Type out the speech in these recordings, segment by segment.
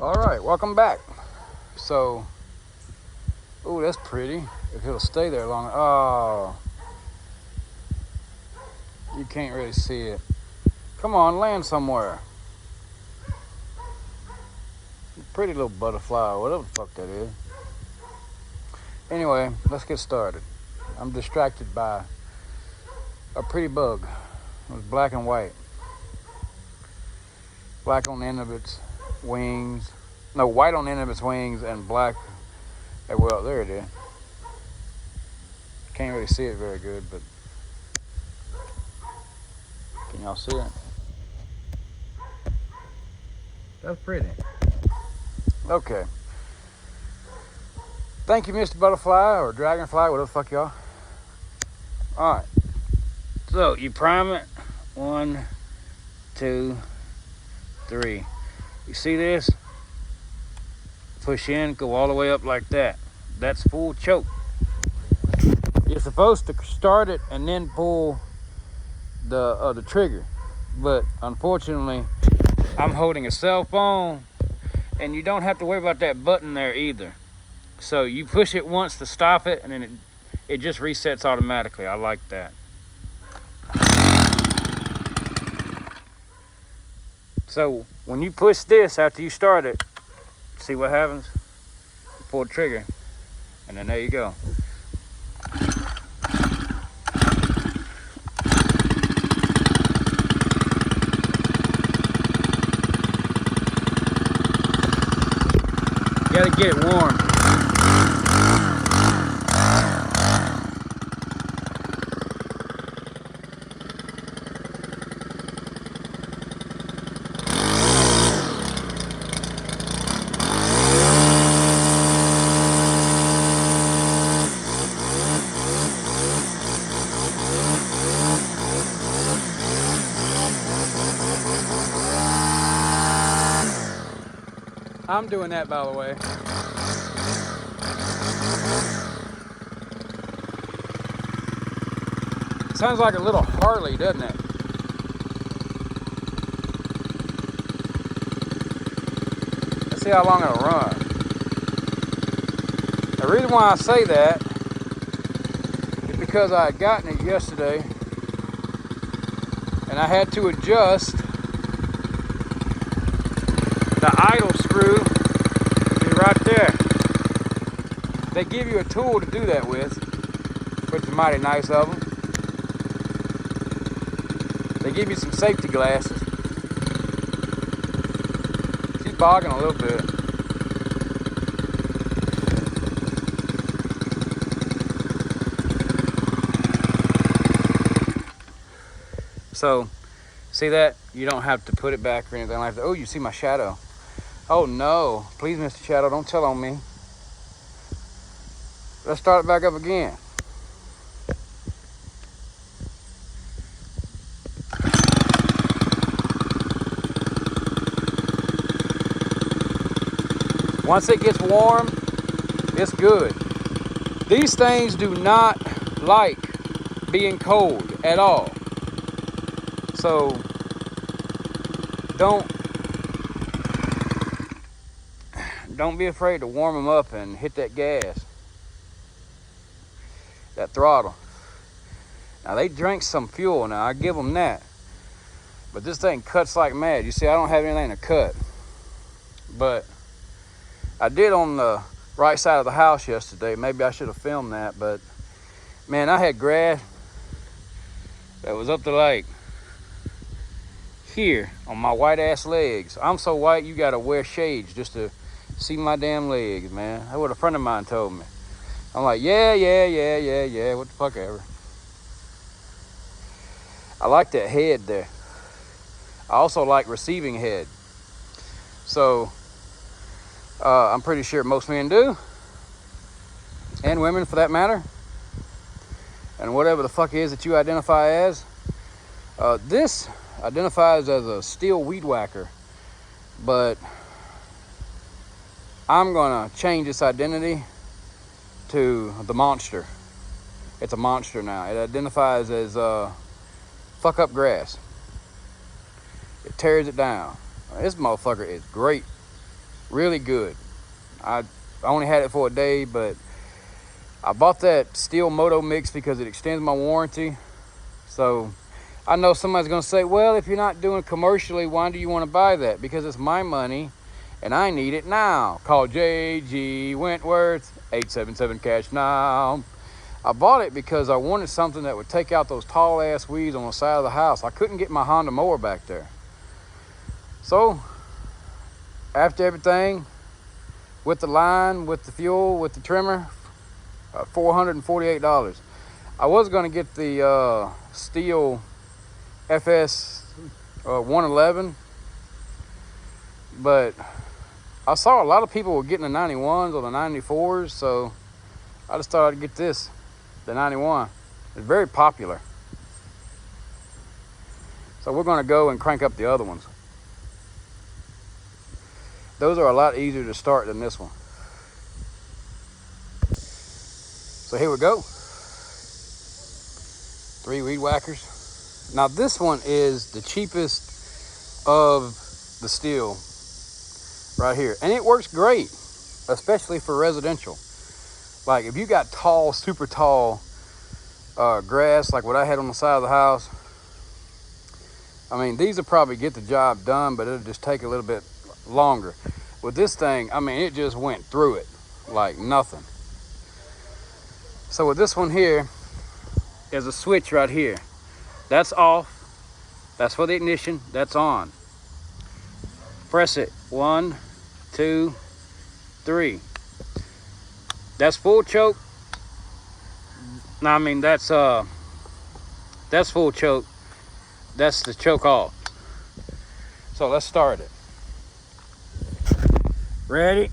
All right, welcome back. So, ooh, that's pretty. If it'll stay there long. Oh, you can't really see it. Come on, land somewhere. Pretty little butterfly, whatever the fuck that is. Anyway, let's get started. I'm distracted by a pretty bug. It was black and white. Black on the end of its wings. No, white on the end of its wings and black. Well, there it is. Can't really see it very good, but can y'all see it? That's pretty. Okay. Thank you, Mr. Butterfly or Dragonfly, whatever the fuck y'all. All right. So you prime it. 1, 2, 3. You see this? Push in, go all the way up like that. That's full choke. You're supposed to start it and then pull the trigger, but unfortunately, I'm holding a cell phone, and you don't have to worry about that button there either. So you push it once to stop it, and then it just resets automatically. I like that. So when you push this after you start it, see what happens? You pull the trigger, and then there you go. You gotta get it warm. I'm doing that, by the way. Sounds like a little Harley, doesn't it? Let's see how long it'll run. The reason why I say that is because I had gotten it yesterday and I had to adjust the idle screw to be right there. They give you a tool to do that with, which is mighty nice of them. They give you some safety glasses. She's bogging a little bit. So, see that? You don't have to put it back or anything like that. Oh, you see my shadow. Oh no, please, Mr. Shadow, don't tell on me. Let's start it back up again. Once it gets warm, it's good. These things do not like being cold at all. So don't be afraid to warm them up and hit that gas, that throttle. Now they drink some fuel, now I give them that, but this thing cuts like mad. You see, I don't have anything to cut, but I did on the right side of the house yesterday. Maybe I should have filmed that, but man, I had grass that was up to like here on my white ass legs. I'm so white you gotta wear shades just to see my damn legs, man. That's what a friend of mine told me. I'm like, yeah, what the fuck ever. I like that head there. I also like receiving head. So I'm pretty sure most men do, and women for that matter, and whatever the fuck it is that you identify as. This identifies as a Stihl weed whacker, but I'm gonna change its identity to the monster. It's a monster now. It identifies as fuck up grass. It tears it down. This motherfucker is great. Really good. I only had it for a day, but I bought that Stihl Moto Mix because it extends my warranty. So I know somebody's gonna say, well, if you're not doing commercially, why do you want to buy that? Because it's my money and I need it now. Call JG Wentworth, 877 cash now. I bought it because I wanted something that would take out those tall ass weeds on the side of the house. I couldn't get my Honda mower back there. So after everything, with the line, with the fuel, with the trimmer, $448. I was gonna get the Stihl FS111, but I saw a lot of people were getting the 91s or the 94s, so I just thought I'd get this, the 91. It's very popular. So we're gonna go and crank up the other ones. Those are a lot easier to start than this one. So here we go. 3 weed whackers. Now this one is the cheapest of the Stihl right here. And it works great, especially for residential. Like if you got tall, super tall grass, like what I had on the side of the house, I mean, these will probably get the job done, but it'll just take a little bit longer. With this thing, I mean, it just went through it like nothing. So with this one here, there's a switch right here. That's off. That's for the ignition. That's on. Press it. 1, 2, 3. That's full choke. No, I mean that's full choke. That's the choke off. So let's start it. Ready?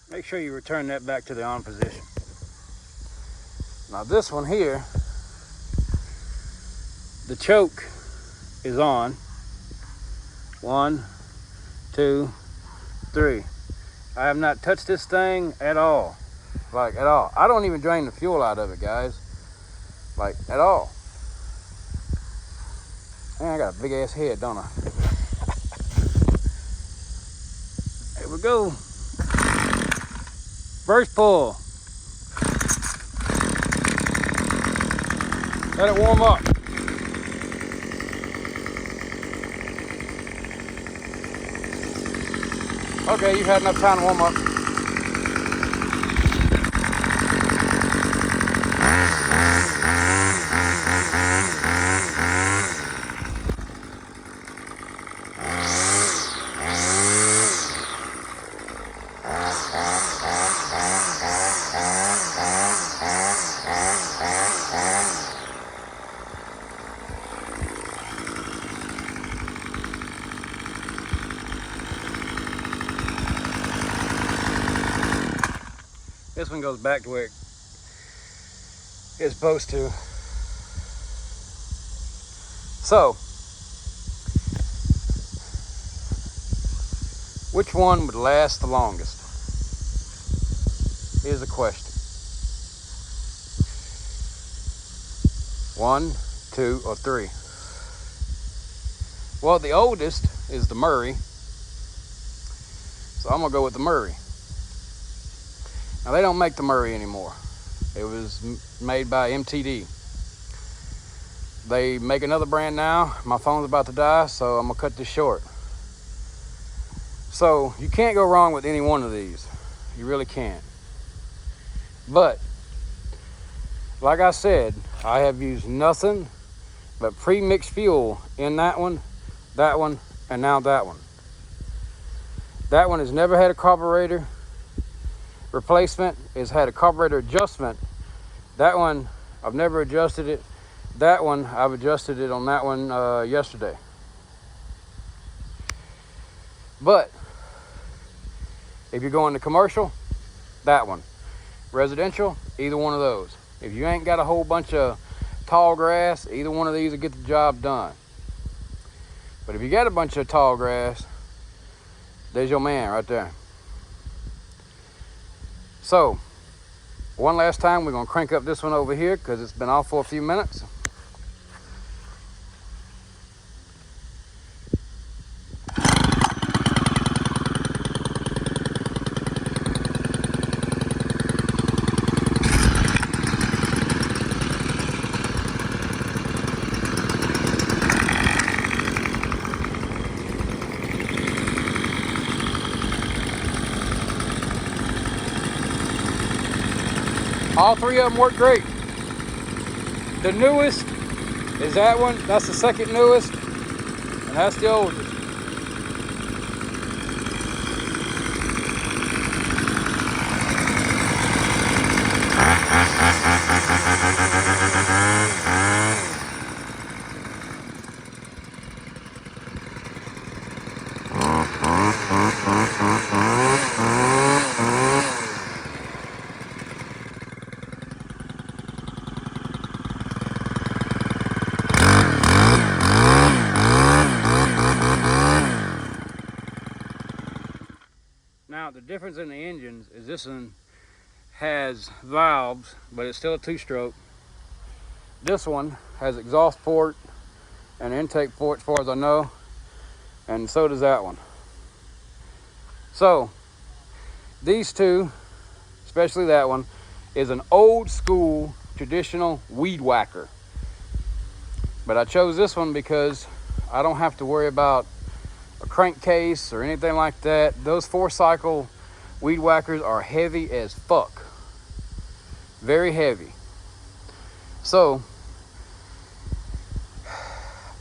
Make sure you return that back to the on position. Now this one here, the choke is on. 1, 2, 3. I have not touched this thing at all. Like at all. I don't even drain the fuel out of it, guys. Like at all. Man, I got a big ass head, don't I? Here we go. First pull. Let it warm up. Okay, you've had enough time to warm up. This one goes back to where it's supposed to. So, which one would last the longest? Here's the question. 1, 2, or 3? Well, the oldest is the Murray. So I'm gonna go with the Murray. Now they don't make the Murray anymore. It was made by MTD. They make another brand now. My phone's about to die, so I'm gonna cut this short. So you can't go wrong with any one of these. You really can't. But like I said, I have used nothing but pre-mixed fuel in that one, and now that one. That one has never had a carburetor replacement. It's had a carburetor adjustment. That one, I've never adjusted it. That one, I've adjusted it on that one yesterday. But If you're going to commercial, that one. Residential, either one of those. If you ain't got a whole bunch of tall grass, either one of these will get the job done. But if you got a bunch of tall grass, there's your man right there. So, one last time, we're gonna crank up this one over here because it's been off for a few minutes. All three of them work great. The newest is that one. That's the second newest, and that's the oldest. Now, the difference in the engines is this one has valves, but it's still a two-stroke. This one has exhaust port and intake port as far as I know, and so does that one. So, these two, especially that one, is an old school traditional weed whacker. But I chose this one because I don't have to worry about a crankcase or anything like that. Those 4-cycle weed whackers are heavy as fuck. Very heavy. So,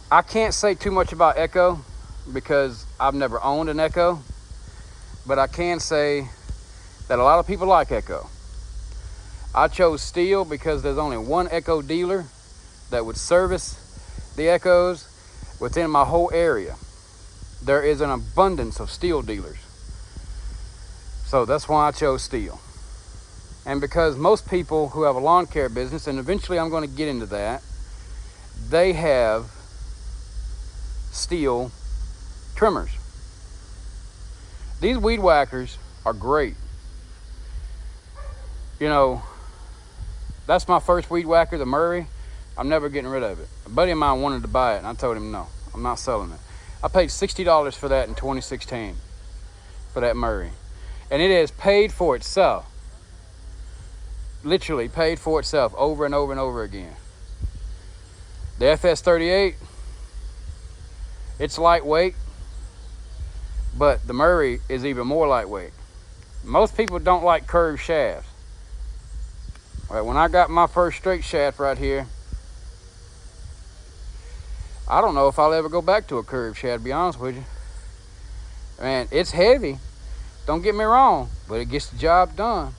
I can't say too much about Echo because I've never owned an Echo, but I can say that a lot of people like Echo. I chose Stihl because there's only one Echo dealer that would service the Echoes within my whole area. There is an abundance of Stihl dealers. So that's why I chose Stihl. And because most people who have a lawn care business, and eventually I'm going to get into that, they have Stihl trimmers. These weed whackers are great. You know, that's my first weed whacker, the Murray. I'm never getting rid of it. A buddy of mine wanted to buy it, and I told him no, I'm not selling it. I paid $60 for that in 2016, for that Murray. And it has paid for itself. Literally paid for itself over and over and over again. The FS38, it's lightweight, but the Murray is even more lightweight. Most people don't like curved shafts. All right, when I got my first straight shaft right here, I don't know if I'll ever go back to a curved shaft, to be honest with you. Man, it's heavy, don't get me wrong, but it gets the job done.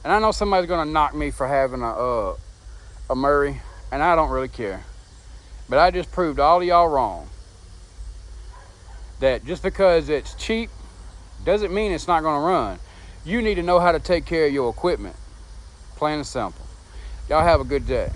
And I know somebody's gonna knock me for having a Murray, and I don't really care. But I just proved all of y'all wrong. That just because it's cheap doesn't mean it's not gonna run. You need to know how to take care of your equipment. Plain and simple. Y'all have a good day.